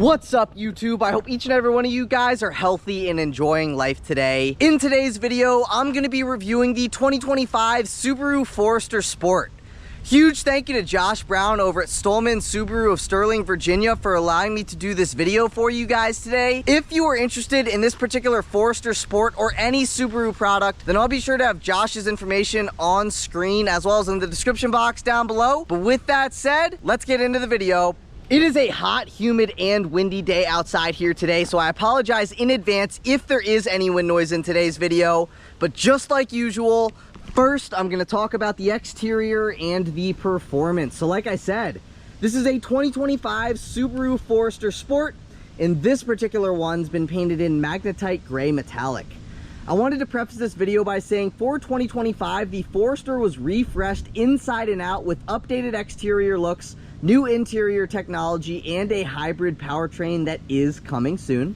What's up, YouTube? I hope each and every one of you guys are healthy and enjoying life today. In today's video, I'm going to be reviewing the 2025 Subaru Forester Sport. Huge thank you to Josh Brown over at Stohlman Subaru of Sterling, Virginia for allowing me to do this video for you guys today. If you are interested in this particular Forester Sport or any Subaru product, then I'll be sure to have Josh's information on screen as well as in the description box down below. But with that said, let's get into the video. It is a hot, humid, and windy day outside here today, so I apologize in advance if there is any wind noise in today's video. But just like usual, first I'm going to talk about the exterior and the performance. So like I said, this is a 2025 Subaru Forester Sport, and this particular one's been painted in magnetite gray metallic. I wanted to preface this video by saying for 2025, the Forester was refreshed inside and out with updated exterior looks, new interior technology, and a hybrid powertrain that is coming soon.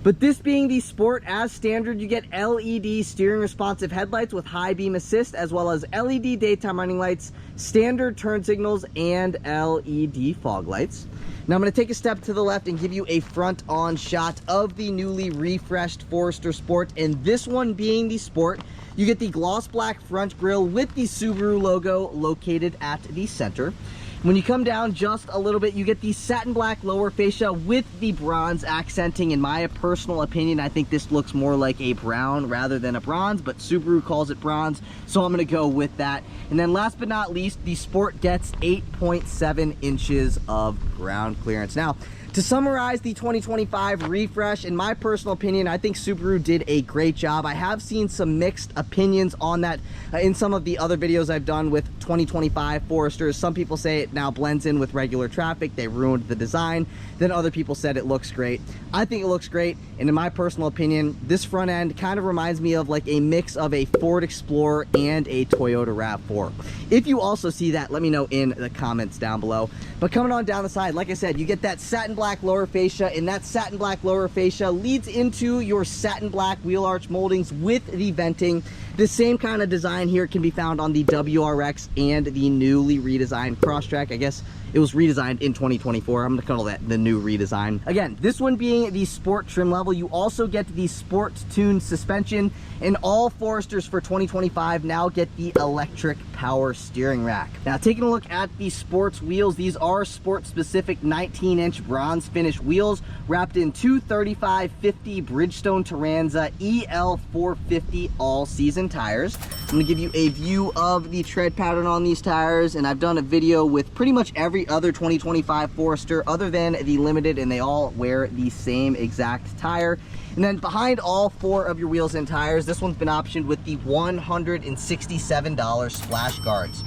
But this being the Sport, as standard, you get LED steering responsive headlights with high beam assist, as well as LED daytime running lights, standard turn signals, and LED fog lights. Now I'm going to take a step to the left and give you a front-on shot of the newly refreshed Forester Sport. And this one being the Sport, you get the gloss black front grille with the Subaru logo located at the center. When you come down just a little bit, you get the satin black lower fascia with the bronze accenting. In my personal opinion, I think this looks more like a brown rather than a bronze, but Subaru calls it bronze, so I'm going to go with that. And then last but not least, the Sport gets 8.7 inches of ground clearance. Now, to summarize the 2025 refresh, in my personal opinion, I think Subaru did a great job. I have seen some mixed opinions on that in some of the other videos I've done with 2025 Foresters. Some people say it now blends in with regular traffic, they ruined the design. Then other people said it looks great. I think it looks great, and in my personal opinion, this front end kind of reminds me of like a mix of a Ford Explorer and a Toyota RAV4. If you also see that, let me know in the comments down below. But coming on down the side, like I said, you get that satin black lower fascia, and that satin black lower fascia leads into your satin black wheel arch moldings with the venting. The same kind of design here can be found on the WRX and the newly redesigned Crosstrek. I guess it was redesigned in 2024. I'm gonna call that the new redesign. Again, this one being the Sport trim level, you also get the Sport tuned suspension, and all Foresters for 2025 now get the electric power steering rack. Now, taking a look at the Sport's wheels, these are Sport specific 19-inch bronze finish wheels wrapped in two 35/50 Bridgestone Turanza EL 450 all season tires. I'm gonna give you a view of the tread pattern on these tires, and I've done a video with pretty much every other 2025 Forester other than the Limited, and they all wear the same exact tire. And then behind all four of your wheels and tires, this one's been optioned with the $167 splash guards.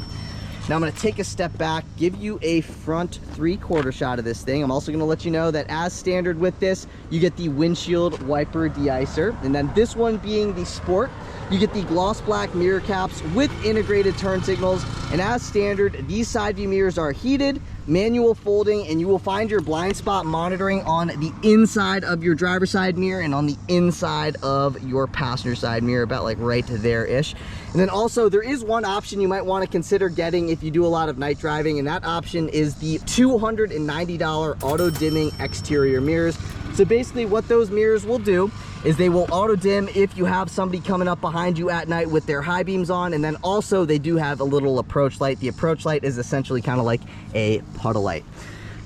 Now I'm going to take a step back, give you a front 3/4 shot of this thing. I'm also going to let you know that as standard with this, you get the windshield wiper de-icer. And then this one being the Sport, you get the gloss black mirror caps with integrated turn signals. And as standard, these side view mirrors are heated, manual folding, and you will find your blind spot monitoring on the inside of your driver's side mirror and on the inside of your passenger side mirror, about like right there-ish. And then also there is one option you might want to consider getting if you do a lot of night driving, and that option is the $290 auto dimming exterior mirrors. So basically what those mirrors will do is they will auto dim if you have somebody coming up behind you at night with their high beams on. And then also they do have a little approach light. The approach light is essentially kind of like a puddle light.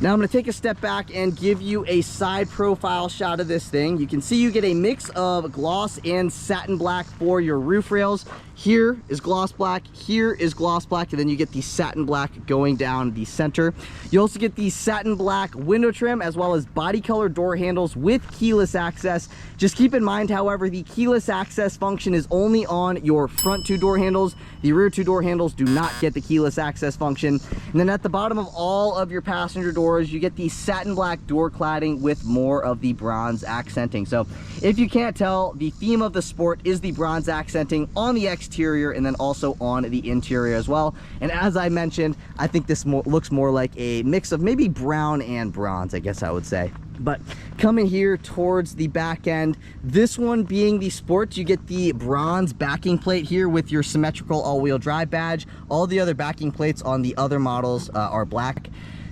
Now I'm going to take a step back and give you a side profile shot of this thing. You can see you get a mix of gloss and satin black for your roof rails. Here is gloss black, here is gloss black, and then you get the satin black going down the center. You also get the satin black window trim as well as body color door handles with keyless access. Just keep in mind, however, the keyless access function is only on your front two door handles. The rear two door handles do not get the keyless access function. And then at the bottom of all of your passenger doors, you get the satin black door cladding with more of the bronze accenting. So if you can't tell, the theme of the Sport is the bronze accenting on the exterior and then also on the interior as well. And as I mentioned, I think this looks more like a mix of maybe brown and bronze, I guess I would say. But coming here towards the back end, this one being the Sport, you get the bronze backing plate here with your symmetrical all-wheel drive badge. All the other backing plates on the other models are black.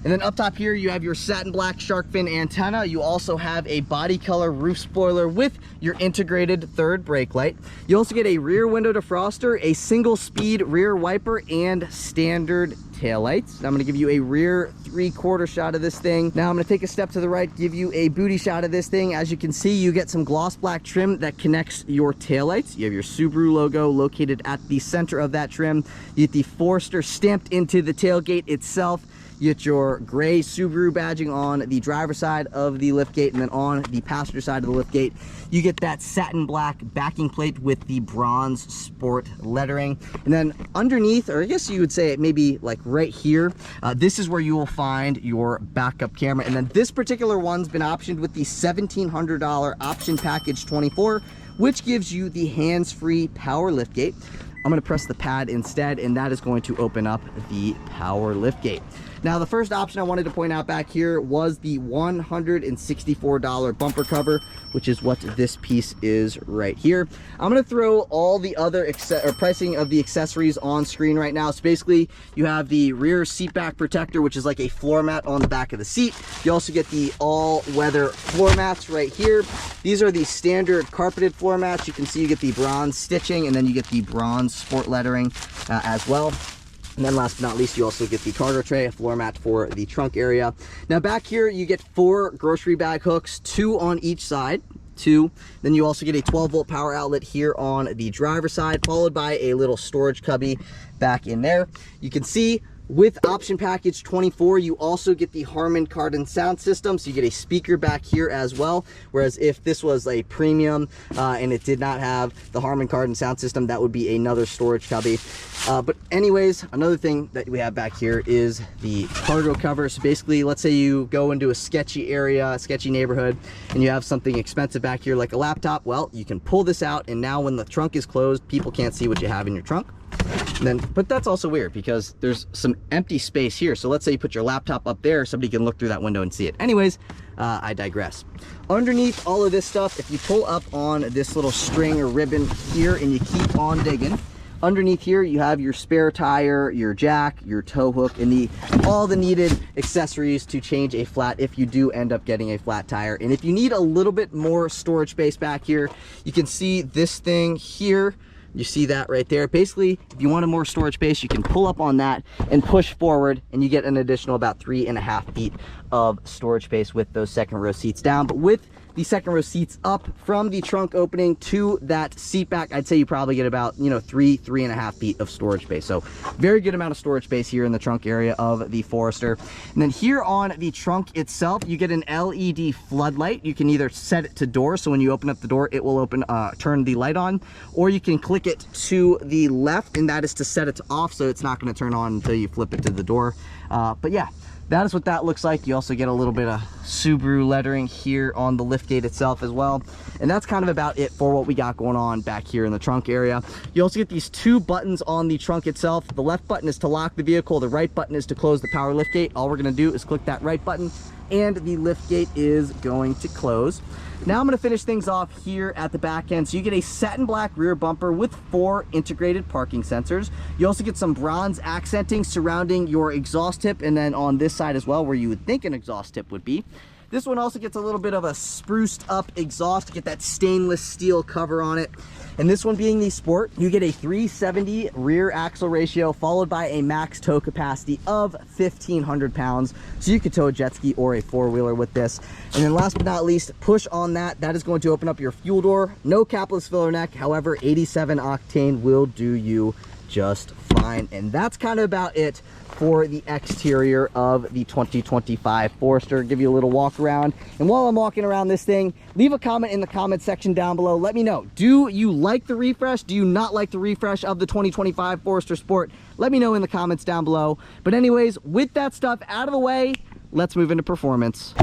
And then up top here, you have your satin black shark fin antenna. You also have a body color roof spoiler with your integrated third brake light. You also get a rear window defroster, a single speed rear wiper, and standard taillights. I'm going to give you a rear 3/4 shot of this thing. Now I'm going to take a step to the right, give you a booty shot of this thing. As you can see, you get some gloss black trim that connects your taillights. You have your Subaru logo located at the center of that trim. You get the Forester stamped into the tailgate itself. You get your gray Subaru badging on the driver's side of the liftgate, and then on the passenger side of the liftgate, you get that satin black backing plate with the bronze sport lettering. And then underneath, or I guess you would say maybe like right here, this is where you will find your backup camera. And then this particular one's been optioned with the $1,700 option package 24, which gives you the hands-free power liftgate. I'm going to press the pad instead, and that is going to open up the power liftgate. Now, the first option I wanted to point out back here was the $164 bumper cover, which is what this piece is right here. I'm going to throw all the other pricing of the accessories on screen right now. So basically, you have the rear seat back protector, which is like a floor mat on the back of the seat. You also get the all-weather floor mats right here. These are the standard carpeted floor mats. You can see you get the bronze stitching, and then you get the bronze sport lettering as well. And then last but not least, you also get the cargo tray, a floor mat for the trunk area. Now back here, you get 4 grocery bag hooks, 2 on each side, 2. Then you also get a 12-volt power outlet here on the driver's side, followed by a little storage cubby back in there. You can see with option package 24, you also get the Harman Kardon sound system, so you get a speaker back here as well. Whereas if this was a premium and it did not have the Harman Kardon sound system, that would be another storage cubby. But anyways, another thing that we have back here is the cargo cover. So basically, let's say you go into a sketchy area, a sketchy neighborhood, and you have something expensive back here like a laptop. Well, you can pull this out, and now when the trunk is closed, people can't see what you have in your trunk. But that's also weird because there's some empty space here. So let's say you put your laptop up there, somebody can look through that window and see it. Anyways, I digress. Underneath all of this stuff, if you pull up on this little string or ribbon here and you keep on digging, underneath here you have your spare tire, your jack, your tow hook, and all the needed accessories to change a flat if you do end up getting a flat tire. And if you need a little bit more storage space back here, you can see this thing here. You see that right there. Basically, if you wanted more storage space, you can pull up on that and push forward, and you get an additional about 3.5 feet of storage space with those second row seats down. But with the second row seats up from the trunk opening to that seat back, I'd say you probably get about, 3.5 feet of storage space. So very good amount of storage space here in the trunk area of the Forester. And then here on the trunk itself, you get an LED floodlight. You can either set it to door, so when you open up the door, it will turn the light on, or you can click it to the left, and that is to set it to off, so it's not going to turn on until you flip it to the door. But yeah, that is what that looks like. You also get a little bit of Subaru lettering here on the liftgate itself as well. And that's kind of about it for what we got going on back here in the trunk area. You also get these 2 buttons on the trunk itself. The left button is to lock the vehicle. The right button is to close the power liftgate. All we're going to do is click that right button, and the liftgate is going to close. Now I'm going to finish things off here at the back end. So you get a satin black rear bumper with 4 integrated parking sensors. You also get some bronze accenting surrounding your exhaust tip, and then on this side as well, where you would think an exhaust tip would be. This one also gets a little bit of a spruced up exhaust to get that stainless steel cover on it. And this one being the Sport, you get a 370 rear axle ratio, followed by a max tow capacity of 1,500 pounds. So you could tow a jet ski or a 4-wheeler with this. And then last but not least, push on that. That is going to open up your fuel door. No capless filler neck. However, 87 octane will do you just fine. And that's kind of about it for the exterior of the 2025 Forester. Give you a little walk around, and while I'm walking around this thing, leave a comment in the comment section down below. Let me know, do you like the refresh? Do you not like the refresh of the 2025 Forester Sport? Let me know in the comments down below. But anyways, with that stuff out of the way, let's move into performance.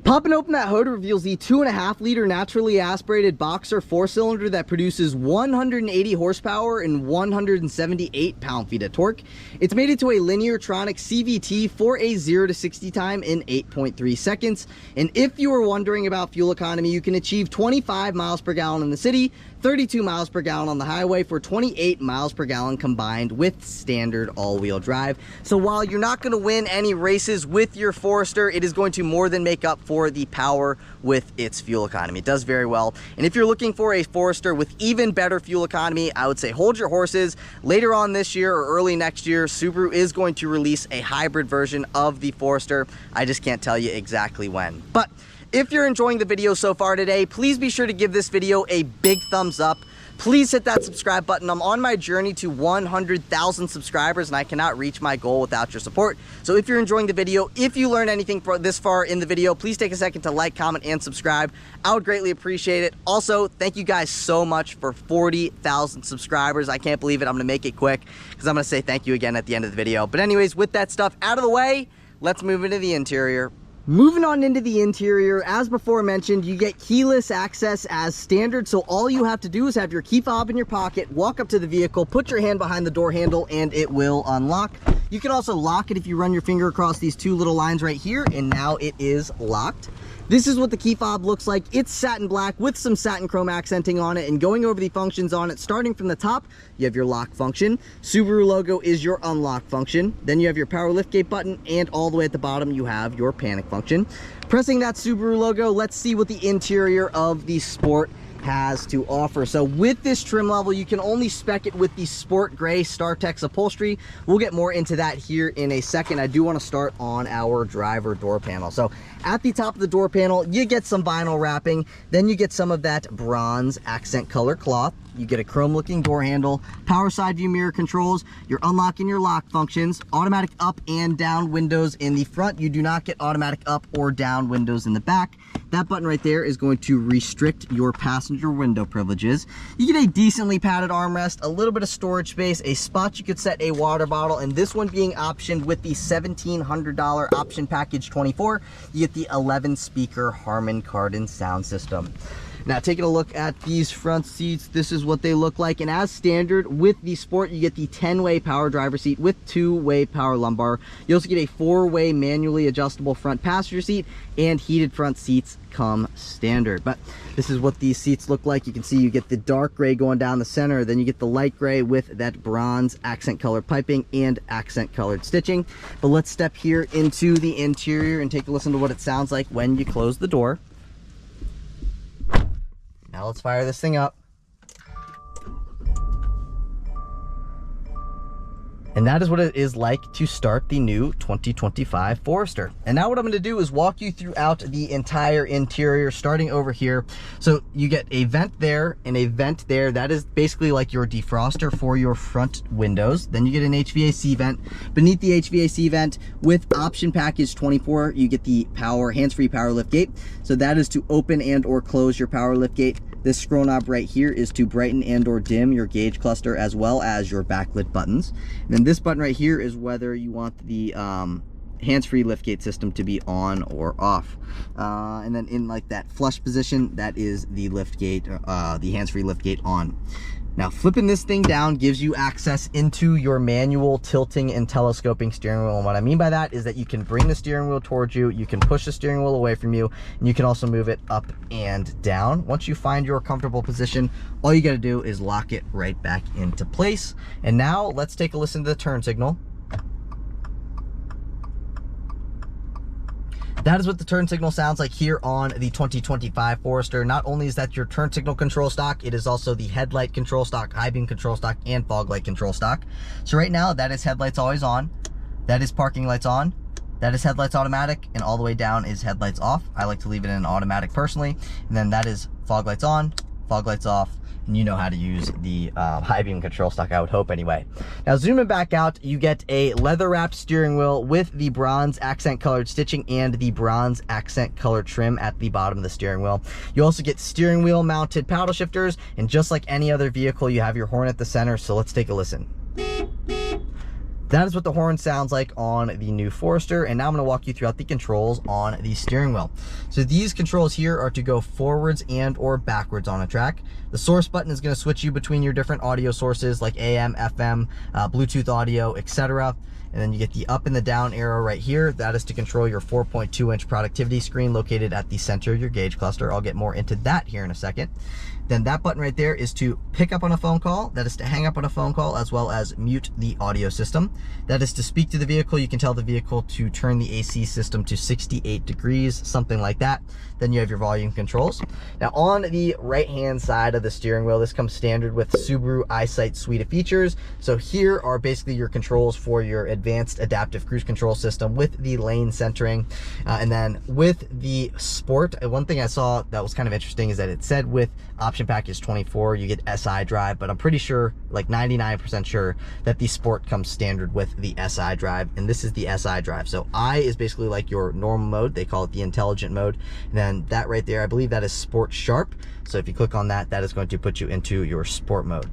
Popping open that hood reveals the 2.5-liter naturally aspirated boxer 4-cylinder that produces 180 horsepower and 178 pound-feet of torque. It's made into a Lineartronic CVT for a 0 to 60 time in 8.3 seconds. And if you were wondering about fuel economy, you can achieve 25 miles per gallon in the city, 32 miles per gallon on the highway for 28 miles per gallon combined with standard all-wheel drive. So while you're not going to win any races with your Forester, it is going to more than make up for the power with its fuel economy. It does very well. And if you're looking for a Forester with even better fuel economy, I would say hold your horses. Later on this year or early next year, Subaru is going to release a hybrid version of the Forester. I just can't tell you exactly when. But if you're enjoying the video so far today, please be sure to give this video a big thumbs up. Please hit that subscribe button. I'm on my journey to 100,000 subscribers, and I cannot reach my goal without your support. So if you're enjoying the video, if you learned anything this far in the video, please take a second to like, comment, and subscribe. I would greatly appreciate it. Also, thank you guys so much for 40,000 subscribers. I can't believe it. I'm going to make it quick because I'm going to say thank you again at the end of the video. But anyways, with that stuff out of the way, let's move into the interior. Moving on into the interior, as before mentioned, you get keyless access as standard. So all you have to do is have your key fob in your pocket, walk up to the vehicle, put your hand behind the door handle, and it will unlock. You can also lock it if you run your finger across these two little lines right here, and now it is locked. This is what the key fob looks like. It's satin black with some satin chrome accenting on it, and going over the functions on it, starting from the top, you have your lock function. Subaru logo is your unlock function. Then you have your power liftgate button, and all the way at the bottom, you have your panic function. Pressing that Subaru logo, let's see what the interior of the Sport has to offer. So with this trim level, you can only spec it with the Sport Gray StarTex upholstery. We'll get more into that here in a second. I do want to start on our driver door panel. So at the top of the door panel, you get some vinyl wrapping, then you get some of that bronze accent color cloth. You get a chrome looking door handle, power side view mirror controls, your unlock and your lock functions, automatic up and down windows in the front. You do not get automatic up or down windows in the back. That button right there is going to restrict your passenger window privileges. You get a decently padded armrest, a little bit of storage space, a spot you could set a water bottle, and this one being optioned with the $1,700 option package 24, you get the 11 speaker Harman Kardon sound system. Now, taking a look at these front seats, this is what they look like. And as standard with the Sport, you get the 10-way power driver seat with 2-way power lumbar. You also get a 4-way manually adjustable front passenger seat, and heated front seats come standard. But this is what these seats look like. You can see you get the dark gray going down the center, then you get the light gray with that bronze accent colored piping and accent colored stitching. But let's step here into the interior and take a listen to what it sounds like when you close the door. Now let's fire this thing up. And that is what it is like to start the new 2025 Forester. And now what I'm going to do is walk you throughout the entire interior, starting over here. So you get a vent there and a vent there. That is basically like your defroster for your front windows. Then you get an HVAC vent. Beneath the HVAC vent, with option package 24, you get the hands-free power lift gate. So that is to open and or close your power lift gate. This scroll knob right here is to brighten and or dim your gauge cluster as well as your backlit buttons. And then this button right here is whether you want the hands-free liftgate system to be on or off. And then in like that flush position, that is the liftgate, the hands-free liftgate on. Now, flipping this thing down gives you access into your manual tilting and telescoping steering wheel. And what I mean by that is that you can bring the steering wheel towards you, you can push the steering wheel away from you, and you can also move it up and down. Once you find your comfortable position, all you got to do is lock it right back into place. And now let's take a listen to the turn signal. That is what the turn signal sounds like here on the 2025 Forester. Not only is that your turn signal control stock, it is also the headlight control stock, high beam control stock, and fog light control stock. So right now, that is headlights always on, that is parking lights on, that is headlights automatic, and all the way down is headlights off. I like to leave it in automatic personally. And then that is fog lights on, fog lights off, and you know how to use the high beam control stock, I would hope anyway. Now zooming back out, you get a leather wrapped steering wheel with the bronze accent colored stitching and the bronze accent colored trim at the bottom of the steering wheel. You also get steering wheel mounted paddle shifters, and just like any other vehicle, you have your horn at the center. So let's take a listen. That is what the horn sounds like on the new Forester. And now I'm going to walk you throughout the controls on the steering wheel. So these controls here are to go forwards and or backwards on a track. The source button is going to switch you between your different audio sources like AM, FM, Bluetooth audio, etc. And then you get the up and the down arrow right here. That is to control your 4.2-inch productivity screen located at the center of your gauge cluster. I'll get more into that here in a second. Then that button right there is to pick up on a phone call. That is to hang up on a phone call, as well as mute the audio system. That is to speak to the vehicle. You can tell the vehicle to turn the AC system to 68 degrees, something like that. Then you have your volume controls. Now on the right-hand side of the steering wheel, this comes standard with Subaru EyeSight suite of features. So here are basically your controls for your advanced adaptive cruise control system with the lane centering. And then with the Sport, one thing I saw that was kind of interesting is that it said with option package 24 you get SI drive, but I'm pretty sure, like 99% sure, that the Sport comes standard with the SI drive, and this is the SI drive. So I is basically like your normal mode. They call it the intelligent mode. And then that right there, I believe that is Sport Sharp. So if you click on that, that is going to put you into your sport mode.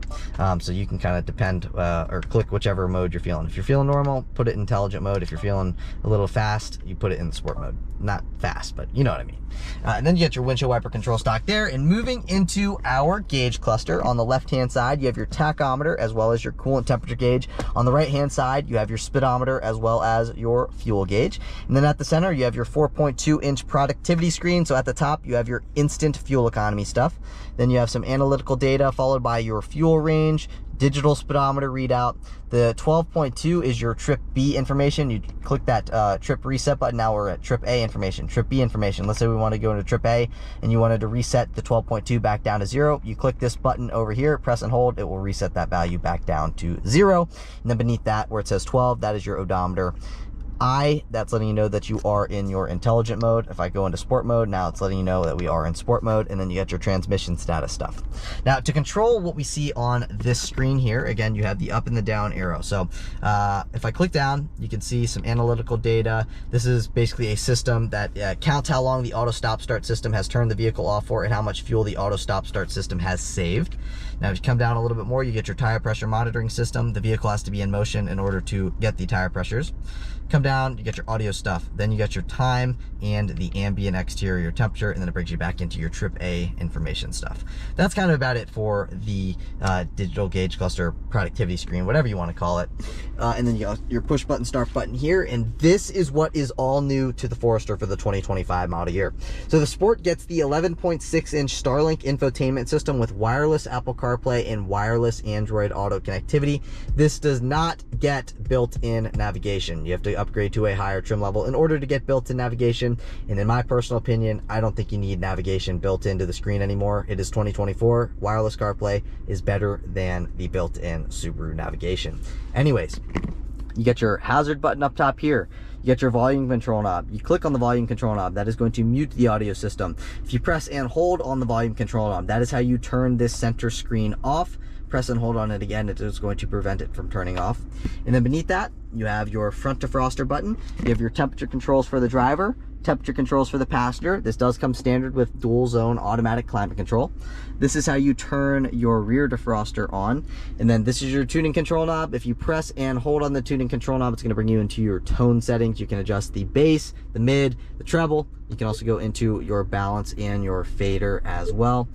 So you can kind of depend or click whichever mode you're feeling. If you're feeling normal, put it in intelligent mode. If you're feeling a little fast, you put it in the sport mode. Not fast, but you know what I mean. And then you get your windshield wiper control stock there. And moving into our gauge cluster, on the left-hand side, you have your tachometer as well as your coolant temperature gauge. On the right-hand side, you have your speedometer as well as your fuel gauge. And then at the center, you have your 4.2-inch productivity screen. So at the top, you have your instant fuel economy stuff. Then you have some analytical data followed by your fuel range, digital speedometer readout. The 12.2 is your trip B information. You click that trip reset button. Now we're at trip A information, trip B information. Let's say we want to go into trip A and you wanted to reset the 12.2 back down to 0. You click this button over here, press and hold. It will reset that value back down to 0. And then beneath that, where it says 12, that is your odometer. That's letting you know that you are in your intelligent mode. If I go into sport mode, now it's letting you know that we are in sport mode, and then you got your transmission status stuff. Now, to control what we see on this screen here, again, you have the up and the down arrow. So if I click down, you can see some analytical data. This is basically a system that counts how long the auto stop start system has turned the vehicle off for and how much fuel the auto stop start system has saved. Now, if you come down a little bit more, you get your tire pressure monitoring system. The vehicle has to be in motion in order to get the tire pressures. Come down, you get your audio stuff. Then you get your time and the ambient exterior temperature, and then it brings you back into your trip A information stuff. That's kind of about it for the digital gauge cluster productivity screen, whatever you want to call it. And then you got your push button start button here, and this is what is all new to the Forester for the 2025 model year. So the Sport gets the 11.6-inch Starlink infotainment system with wireless Apple CarPlay and wireless Android Auto connectivity. This does not get built-in navigation. You have to upgrade to a higher trim level in order to get built-in navigation, and in my personal opinion, I don't think you need navigation built into the screen anymore. It is 2024. Wireless CarPlay is better than the built-in Subaru navigation. Anyways, you get your hazard button up top here. You get your volume control knob. You click on the volume control knob. That is going to mute the audio system. If you press and hold on the volume control knob, that is how you turn this center screen off. Press and hold on it again, it is going to prevent it from turning off. And then beneath that, you have your front defroster button. You have your temperature controls for the driver, temperature controls for the passenger. This does come standard with dual zone automatic climate control. This is how you turn your rear defroster on. And then this is your tuning control knob. If you press and hold on the tuning control knob, it's going to bring you into your tone settings. You can adjust the bass, the mid, the treble. You can also go into your balance and your fader as well.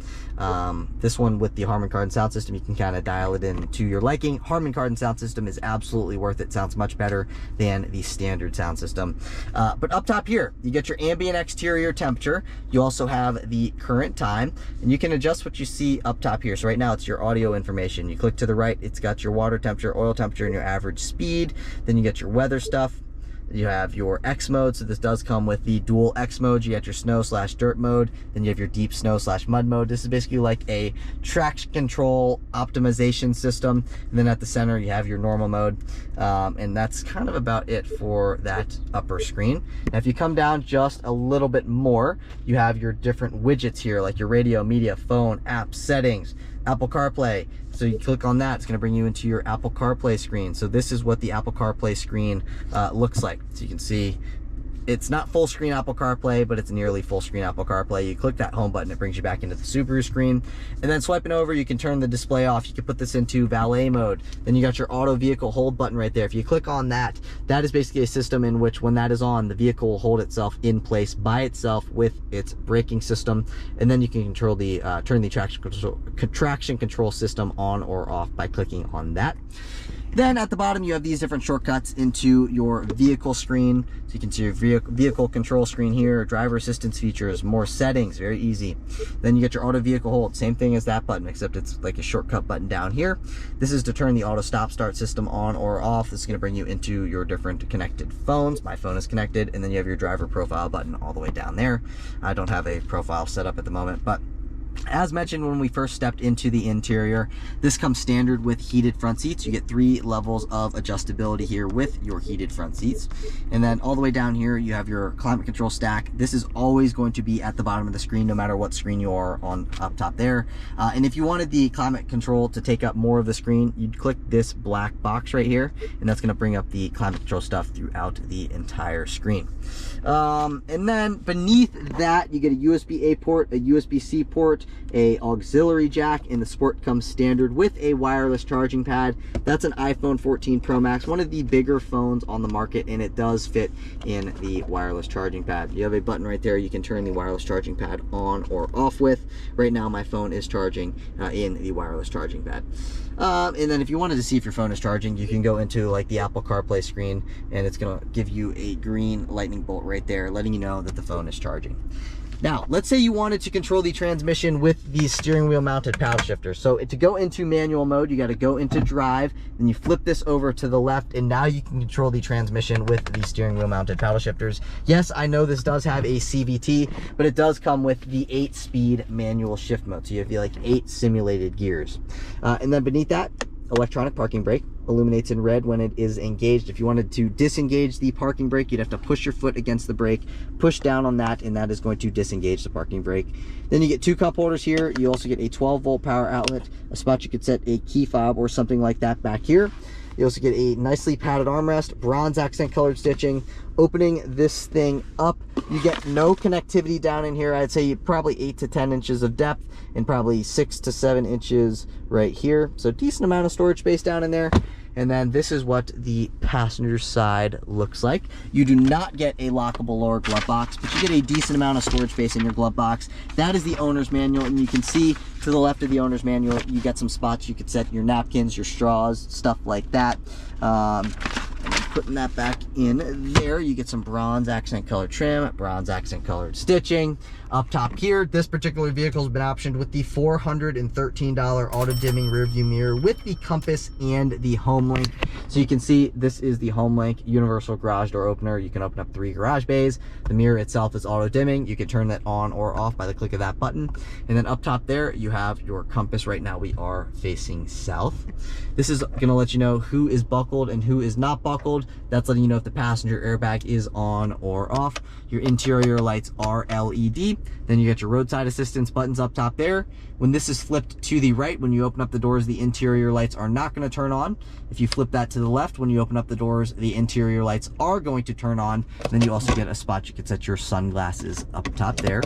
This one with the Harman Kardon sound system, you can kind of dial it in to your liking. Harman Kardon sound system is absolutely worth it. Sounds much better than the standard sound system. But up top here, you get your ambient exterior temperature. You also have the current time, and you can adjust what you see up top here. So right now it's your audio information. You click to the right, it's got your water temperature, oil temperature, and your average speed. Then you get your weather stuff. You have your X mode, so this does come with the dual X mode. You got your snow/dirt mode, then you have your deep snow/mud mode. This is basically like a traction control optimization system. And then at the center, you have your normal mode. And that's kind of about it for that upper screen. Now, if you come down just a little bit more, you have your different widgets here, like your radio, media, phone, app, settings, Apple CarPlay. So you click on that, it's going to bring you into your Apple CarPlay screen. So this is what the Apple CarPlay screen looks like. So you can see it's not full screen Apple CarPlay, but it's nearly full screen Apple CarPlay. You click that home button, it brings you back into the Subaru screen. And then swiping over, you can turn the display off. You can put this into valet mode. Then you got your auto vehicle hold button right there. If you click on that, that is basically a system in which when that is on, the vehicle will hold itself in place by itself with its braking system. And then you can control the turn the traction control system on or off by clicking on that. Then at the bottom, you have these different shortcuts into your vehicle screen. So you can see your vehicle control screen here, driver assistance features, more settings, very easy. Then you get your auto vehicle hold, same thing as that button, except it's like a shortcut button down here. This is to turn the auto stop start system on or off. This is going to bring you into your different connected phones. My phone is connected, and then you have your driver profile button all the way down there. I don't have a profile set up at the moment, but as mentioned when we first stepped into the interior, this comes standard with heated front seats. You get 3 levels of adjustability here with your heated front seats. And then all the way down here, you have your climate control stack. This is always going to be at the bottom of the screen, no matter what screen you are on up top there. And if you wanted the climate control to take up more of the screen, you'd click this black box right here, and that's gonna bring up the climate control stuff throughout the entire screen. And then beneath that, you get a USB-A port, a USB-C port, a auxiliary jack, and the Sport comes standard with a wireless charging pad. That's an iPhone 14 Pro Max, one of the bigger phones on the market, and it does fit in the wireless charging pad. You have a button right there you can turn the wireless charging pad on or off with. Right now my phone is charging in the wireless charging pad. And then if you wanted to see if your phone is charging, you can go into like the Apple CarPlay screen, and it's gonna give you a green lightning bolt right there, letting you know that the phone is charging. Now, let's say you wanted to control the transmission with the steering wheel mounted paddle shifter. So to go into manual mode, you got to go into drive, and you flip this over to the left, and now you can control the transmission with the steering wheel mounted paddle shifters. Yes, I know this does have a CVT, but it does come with the 8-speed manual shift mode. So you have like 8 simulated gears. And then beneath that, electronic parking brake illuminates in red when it is engaged. If you wanted to disengage the parking brake, you'd have to push your foot against the brake, push down on that, and that is going to disengage the parking brake. Then you get 2 cup holders here. You also get a 12-volt power outlet, a spot you could set a key fob or something like that back here. You also get a nicely padded armrest, bronze accent colored stitching. Opening this thing up, you get no connectivity down in here. I'd say probably 8 to 10 inches of depth and probably 6 to 7 inches right here. So decent amount of storage space down in there. And then this is what the passenger side looks like. You do not get a lockable lower glove box, but you get a decent amount of storage space in your glove box. That is the owner's manual, and you can see to the left of the owner's manual, you get some spots you could set your napkins, your straws, stuff like that. And then putting that back in there, you get some bronze accent colored trim, bronze accent colored stitching. Up top here, this particular vehicle has been optioned with the $413 auto dimming rear view mirror with the compass and the home link. So you can see this is the home link universal garage door opener. You can open up 3 garage bays. The mirror itself is auto dimming. You can turn that on or off by the click of that button. And then up top there, you have your compass. Right now we are facing south. This is going to let you know who is buckled and who is not buckled. That's letting you know if the passenger airbag is on or off. Your interior lights are LED. Then you get your roadside assistance buttons up top there. When this is flipped to the right, when you open up the doors, the interior lights are not going to turn on. If you flip that to the left, when you open up the doors, the interior lights are going to turn on. Then you also get a spot you can set your sunglasses up top there.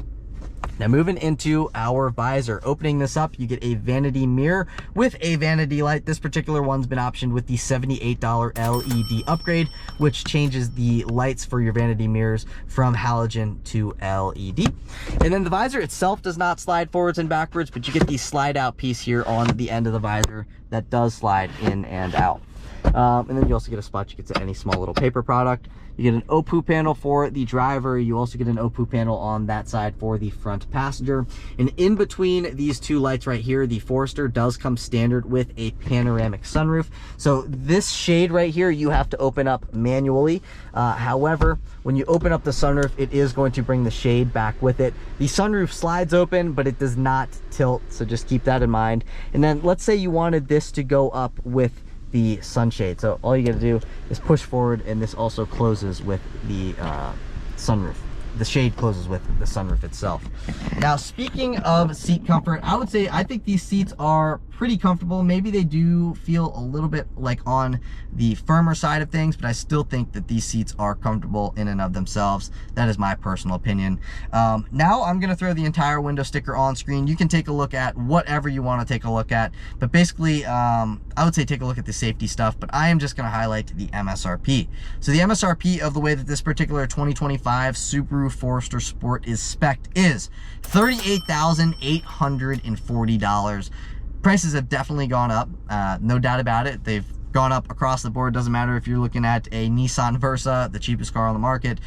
Now moving into our visor, opening this up, you get a vanity mirror with a vanity light. This particular one's been optioned with the $78 LED upgrade, which changes the lights for your vanity mirrors from halogen to LED. And then the visor itself does not slide forwards and backwards, but you get the slide out piece here on the end of the visor that does slide in and out. And then you also get a spot you can set any small little paper product. You get an OPU panel for the driver. You also get an OPU panel on that side for the front passenger. And in between these 2 lights right here, the Forester does come standard with a panoramic sunroof. So this shade right here, you have to open up manually. However, when you open up the sunroof, it is going to bring the shade back with it. The sunroof slides open, but it does not tilt. So just keep that in mind. And then let's say you wanted this to go up with the sunshade. So all you got to do is push forward, and this also closes with the sunroof. The shade closes with the sunroof itself. Now, speaking of seat comfort, I would say I think these seats are pretty comfortable. Maybe they do feel a little bit like on the firmer side of things, but I still think that these seats are comfortable in and of themselves. That is my personal opinion. Now I'm going to throw the entire window sticker on screen. You can take a look at whatever you want to take a look at, but basically I would say take a look at the safety stuff, but I am just going to highlight the MSRP. So the MSRP of the way that this particular 2025 Subaru Forester Sport is spec'd is $38,840. Prices have definitely gone up, no doubt about it. They've gone up across the board. Doesn't matter if you're looking at a Nissan Versa, the cheapest car on the market,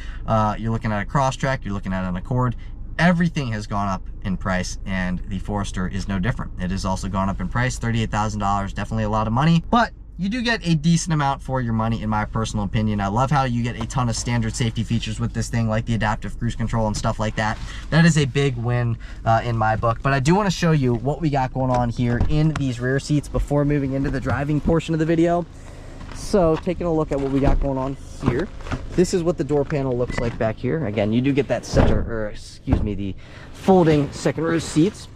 you're looking at a Crosstrek, you're looking at an Accord. Everything has gone up in price, and the Forester is no different. It has also gone up in price. $38,000, definitely a lot of money, but you do get a decent amount for your money, in my personal opinion. I love how you get a ton of standard safety features with this thing, like the adaptive cruise control and stuff like that. That is a big win in my book. But I do want to show you what we got going on here in these rear seats before moving into the driving portion of the video. So taking a look at what we got going on here, this is what the door panel looks like back here. Again, you do get that the folding second row seats.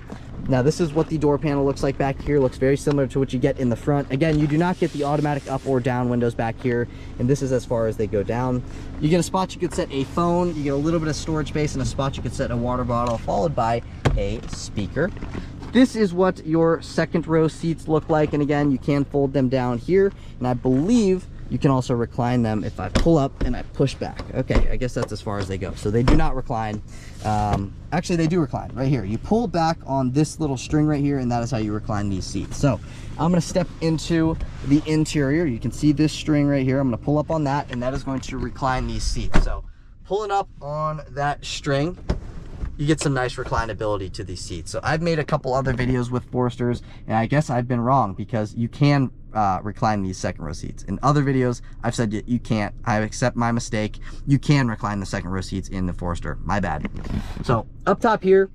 Now this is what the door panel looks like back here. Looks very similar to what you get in the front. Again, you do not get the automatic up or down windows back here, and this is as far as they go down. You get a spot you could set a phone, you get a little bit of storage space, and a spot you could set a water bottle, followed by a speaker. This is what your second row seats look like, and again, you can fold them down here, and I believe you can also recline them if I pull up and I push back. Okay, I guess that's as far as they go. So they do not recline. Actually, they do recline right here. You pull back on this little string right here, and that is how you recline these seats. So I'm gonna step into the interior. You can see this string right here. I'm gonna pull up on that, and that is going to recline these seats. So pulling up on that string, you get some nice reclinability to these seats. So I've made a couple other videos with Foresters, and I guess I've been wrong, because you can recline these second row seats. In other videos, I've said you can't. I accept my mistake. You can recline the second row seats in the Forester. My bad. So up top here,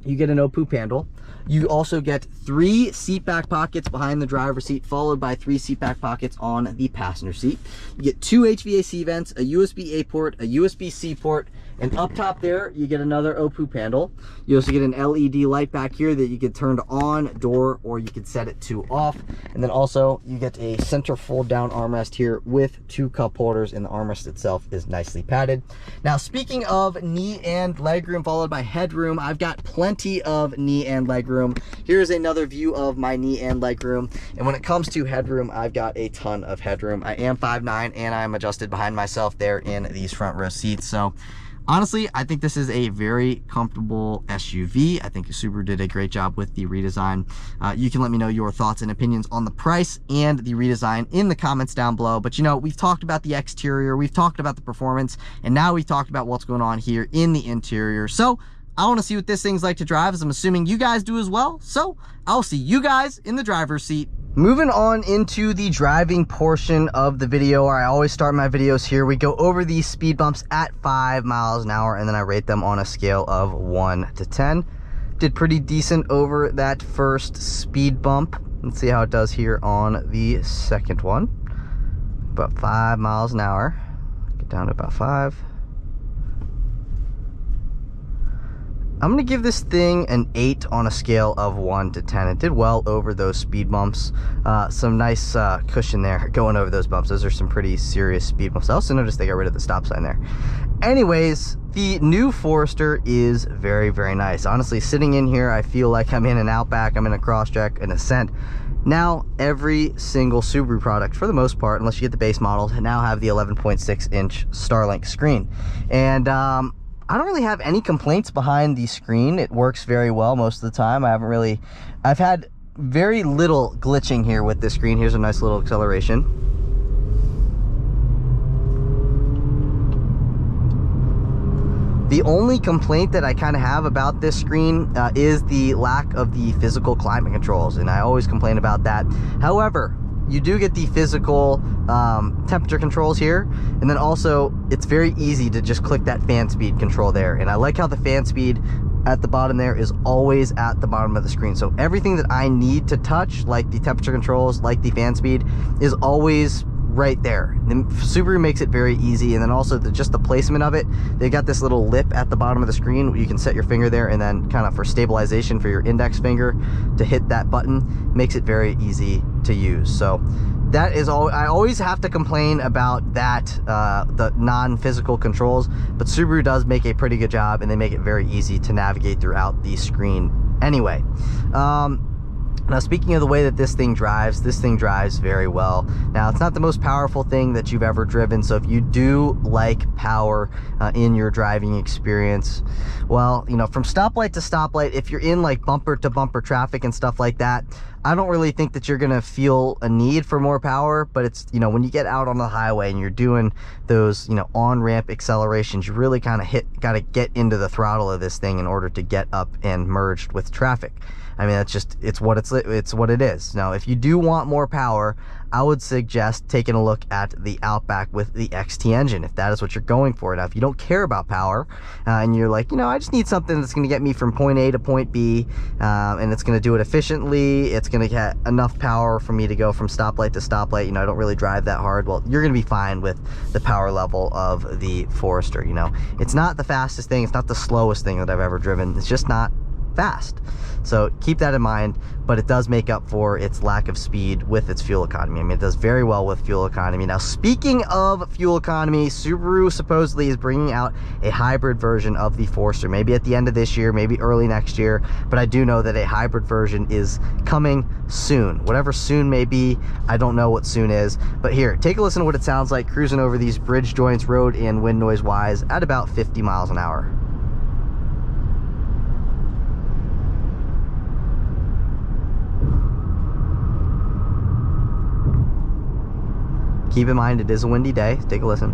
you get an no-poop handle. You also get 3 seat back pockets behind the driver's seat, followed by 3 seat back pockets on the passenger seat. You get 2 HVAC vents, a USB-A port, a USB-C port, and up top there, you get another O-poop handle. You also get an LED light back here that you could turn to on, door, or you could set it to off. And then also, you get a center fold-down armrest here with 2 cup holders, and the armrest itself is nicely padded. Now, speaking of knee and legroom, followed by headroom, I've got plenty of knee and legroom. Here's another view of my knee and legroom. And when it comes to headroom, I've got a ton of headroom. I am 5'9", and I'm adjusted behind myself there in these front row seats. So honestly, I think this is a very comfortable SUV. I think Subaru did a great job with the redesign. You can let me know your thoughts and opinions on the price and the redesign in the comments down below. But you know, we've talked about the exterior, we've talked about the performance, and now we've talked about what's going on here in the interior. So I want to see what this thing's like to drive, as I'm assuming you guys do as well. So I'll see you guys in the driver's seat. Moving on into the driving portion of the video, where I always start my videos here. We go over these speed bumps at 5 miles an hour, and then I rate them on a scale of 1 to 10. Did pretty decent over that first speed bump. Let's see how it does here on the second one. About 5 miles an hour. Get down to about 5. I'm gonna give this thing an 8 on a scale of 1 to 10. It did well over those speed bumps. Some nice cushion there going over those bumps. Those are some pretty serious speed bumps. I also noticed they got rid of the stop sign there. Anyways, the new Forester is very, very nice. Honestly, sitting in here, I feel like I'm in an Outback, I'm in a Crosstrek, an Ascent. Now, every single Subaru product, for the most part, unless you get the base models, now have the 11.6-inch Starlink screen. And I don't really have any complaints behind the screen. It works very well most of the time. I've had very little glitching here with this screen. Here's a nice little acceleration. The only complaint that I kind of have about this screen is the lack of the physical climate controls, and I always complain about that. However, you do get the physical temperature controls here, and then also it's very easy to just click that fan speed control there. And I like how the fan speed at the bottom there is always at the bottom of the screen. So everything that I need to touch, like the temperature controls, like the fan speed, is always right there. And Subaru makes it very easy. And then also just the placement of it, they got this little lip at the bottom of the screen. You can set your finger there, and then kind of for stabilization for your index finger to hit that button, makes it very easy to use. So that is all. I always have to complain about that, the non-physical controls, but Subaru does make a pretty good job, and they make it very easy to navigate throughout the screen anyway. Now, speaking of the way that this thing drives very well. Now, it's not the most powerful thing that you've ever driven, so if you do like power in your driving experience, well, you know, from stoplight to stoplight, if you're in like bumper to bumper traffic and stuff like that, I don't really think that you're gonna feel a need for more power. But it's, you know, when you get out on the highway and you're doing those, you know, on-ramp accelerations, you really kind of gotta get into the throttle of this thing in order to get up and merged with traffic. I mean, that's just, it's what it is. Now, if you do want more power, I would suggest taking a look at the Outback with the XT engine, if that is what you're going for. Now, if you don't care about power, and you're like, you know, I just need something that's gonna get me from point A to point B, and it's gonna do it efficiently, it's gonna get enough power for me to go from stoplight to stoplight, you know, I don't really drive that hard, well, you're gonna be fine with the power level of the Forester. You know, it's not the fastest thing, it's not the slowest thing that I've ever driven, it's just not fast. So keep that in mind, but it does make up for its lack of speed with its fuel economy. I mean, it does very well with fuel economy. Now, speaking of fuel economy, Subaru supposedly is bringing out a hybrid version of the Forester, maybe at the end of this year, maybe early next year, but I do know that a hybrid version is coming soon. Whatever soon may be, I don't know what soon is, but here, take a listen to what it sounds like cruising over these bridge joints, road and wind noise wise, at about 50 miles an hour. Keep in mind, it is a windy day. Take a listen.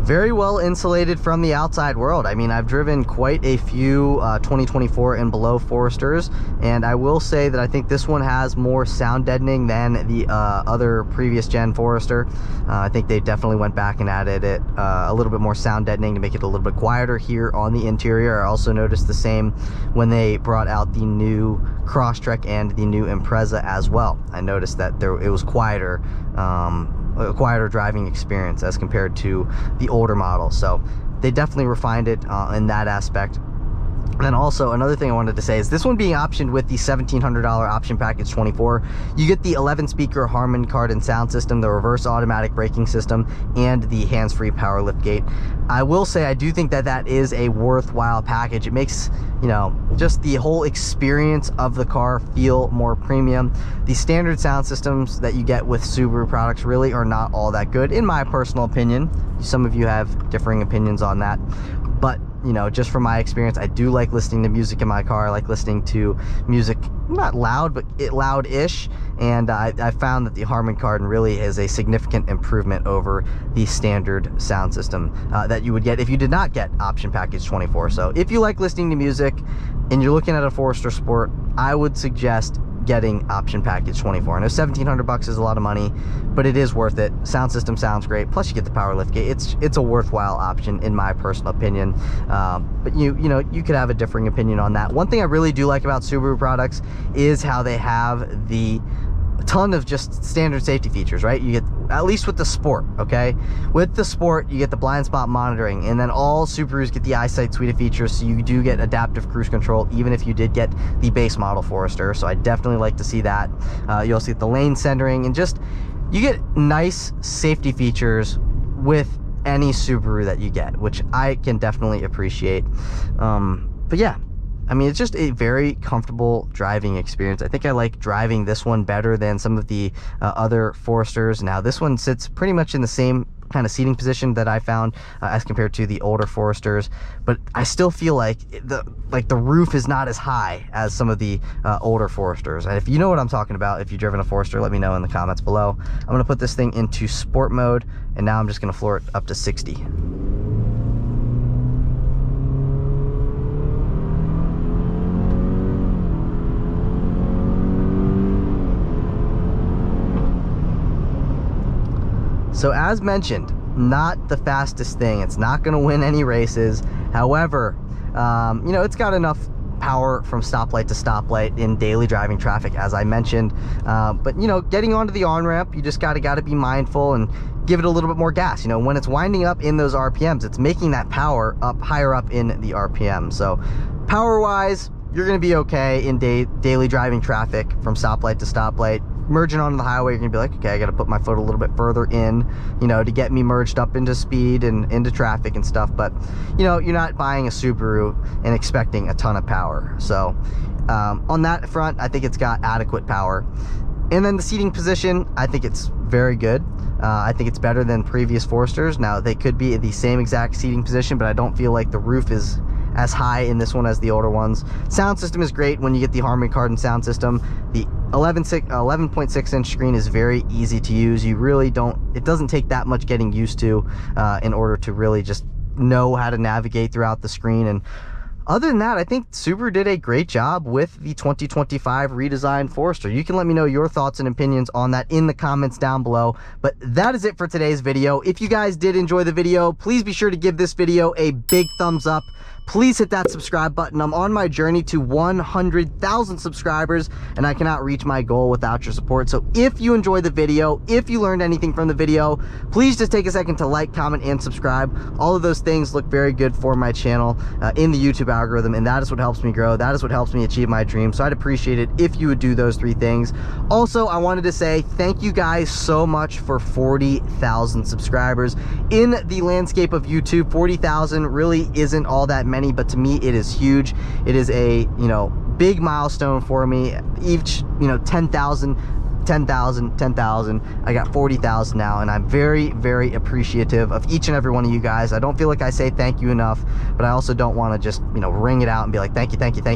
Very well insulated from the outside world. I mean, I've driven quite a few 2024 and below Foresters, and I will say that I think this one has more sound deadening than the other previous gen Forester. I think they definitely went back and added it a little bit more sound deadening to make it a little bit quieter here on the interior. I also noticed the same when they brought out the new Crosstrek and the new Impreza as well. I noticed that it was quieter, a quieter driving experience as compared to the older models. So they definitely refined it in that aspect. And then also another thing I wanted to say is this one being optioned with the $1,700 option package 24. You get the 11 speaker Harman Kardon sound system, the reverse automatic braking system, and the hands-free power liftgate. I will say I do think that that is a worthwhile package. It makes, you know, just the whole experience of the car feel more premium. The standard sound systems that you get with Subaru products really are not all that good, in my personal opinion. Some of you have differing opinions on that, but you know, just from my experience, I do like listening to music in my car. I like listening to music, not loud, but loud-ish. And I found that the Harman Kardon really is a significant improvement over the standard sound system that you would get if you did not get option package 24. So if you like listening to music and you're looking at a Forester Sport, I would suggest getting option package 24. I know $1,700 is a lot of money, but it is worth it. Sound system sounds great, plus you get the power liftgate. It's a worthwhile option in my personal opinion, but you know, you could have a differing opinion on that. One thing I really do like about Subaru products is how they have a ton of just standard safety features, right? You get, at least with the Sport, okay? With the Sport, you get the blind spot monitoring, and then all Subarus get the EyeSight suite of features, so you do get adaptive cruise control, even if you did get the base model Forester, so I definitely like to see that. You also get the lane centering, and just, you get nice safety features with any Subaru that you get, which I can definitely appreciate. But yeah, I mean, it's just a very comfortable driving experience. I think I like driving this one better than some of the other Foresters. Now, this one sits pretty much in the same kind of seating position that I found as compared to the older Foresters, but I still feel like the roof is not as high as some of the older Foresters. And if you know what I'm talking about, if you've driven a Forester, let me know in the comments below. I'm going to put this thing into sport mode, and now I'm just going to floor it up to 60. So as mentioned, not the fastest thing. It's not going to win any races. However, you know, it's got enough power from stoplight to stoplight in daily driving traffic, as I mentioned. But you know, getting onto the on-ramp, you just gotta be mindful and give it a little bit more gas. You know, when it's winding up in those RPMs, it's making that power up higher up in the RPM. So power-wise, you're going to be okay in daily driving traffic from stoplight to stoplight. merging onto the highway, you're gonna be like, okay, I gotta put my foot a little bit further in, you know, to get me merged up into speed and into traffic and stuff. But, you know, you're not buying a Subaru and expecting a ton of power. So on that front, I think it's got adequate power. And then the seating position, I think it's very good. I think it's better than previous Foresters. Now, they could be in the same exact seating position, but I don't feel like the roof is as high in this one as the older ones. Sound system is great when you get the Harman Kardon sound system. The 11.6 inch screen is very easy to use. You really don't, it doesn't take that much getting used to in order to really just know how to navigate throughout the screen. And other than that, I think Subaru did a great job with the 2025 redesigned Forester. You can let me know your thoughts and opinions on that in the comments down below. But that is it for today's video. If you guys did enjoy the video, please be sure to give this video a big thumbs up. Please hit that subscribe button. I'm on my journey to 100,000 subscribers, and I cannot reach my goal without your support. So if you enjoyed the video, if you learned anything from the video, please just take a second to like, comment, and subscribe. All of those things look very good for my channel in the YouTube algorithm, and that is what helps me grow. That is what helps me achieve my dreams. So I'd appreciate it if you would do those 3 things. Also, I wanted to say thank you guys so much for 40,000 subscribers. In the landscape of YouTube, 40,000 really isn't all that many, but to me it is huge. It is a, you know, big milestone for me. Each, you know, 10,000, I got 40,000 now, and I'm very, very appreciative of each and every one of you guys. I don't feel like I say thank you enough, but I also don't want to just, you know, ring it out and be like thank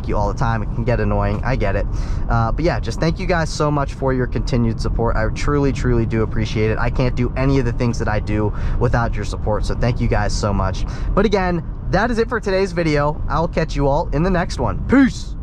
you all the time. It can get annoying, I get it. But yeah, just thank you guys so much for your continued support. I truly do appreciate it. I can't do any of the things that I do without your support, so thank you guys so much. But again, that is it for today's video. I'll catch you all in the next one. Peace!